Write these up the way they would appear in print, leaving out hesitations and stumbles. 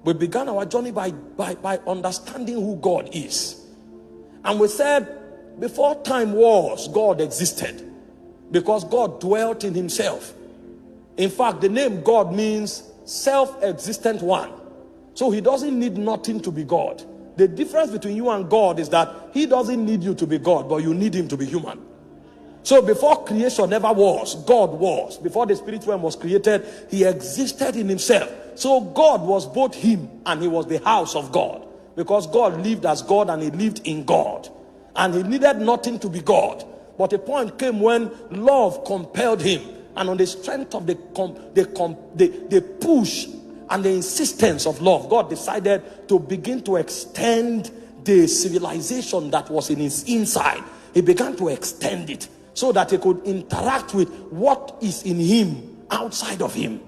We began our journey by understanding who God is. And we said, before time was, God existed. Because God dwelt in himself. In fact, the name God means self-existent one. So he doesn't need nothing to be God. The difference between you and God is that he doesn't need you to be God, but you need him to be human. So before creation ever was, God was. Before the spirit realm was created, he existed in himself. So God was both him and he was the house of God. Because God lived as God and he lived in God. And he needed nothing to be God. But a point came when love compelled him. And on the strength of the push and the insistence of love, God decided to begin to extend the civilization that was in his inside. He began to extend it so that he could interact with what is in him outside of him.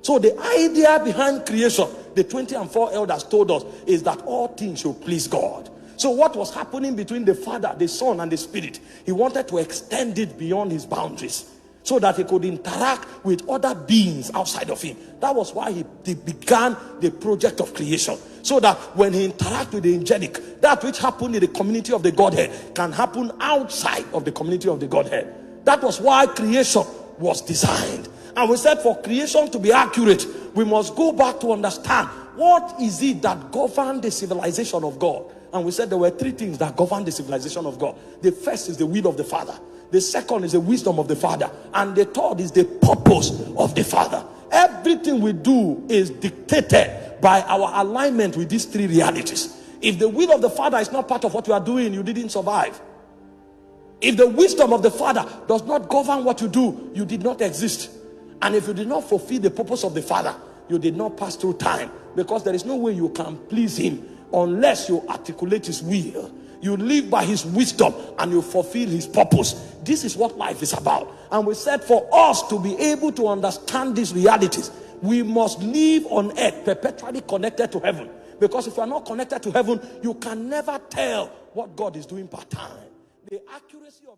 So the idea behind creation, the 24 elders told us, is that all things should please God. So what was happening between the Father, the Son, and the Spirit, he wanted to extend it beyond his boundaries so that he could interact with other beings outside of him. That was why he began the project of creation. So that when he interacts with the angelic, that which happened in the community of the Godhead can happen outside of the community of the Godhead. That was why creation was designed. And we said for creation to be accurate, we must go back to understand what is it that governed the civilization of God. And we said there were three things that govern the civilization of God. The first is the will of the Father. The second is the wisdom of the Father. And the third is the purpose of the Father. Everything we do is dictated by our alignment with these three realities. If the will of the Father is not part of what you are doing, you didn't survive. If the wisdom of the Father does not govern what you do, you did not exist. And if you did not fulfill the purpose of the Father, you did not pass through time. Because there is no way you can please him unless you articulate his will. You live by his wisdom and you fulfill his purpose. This is what life is about. And we said for us to be able to understand these realities, we must live on earth perpetually connected to heaven. Because if you are not connected to heaven, you can never tell what God is doing part time. The accuracy of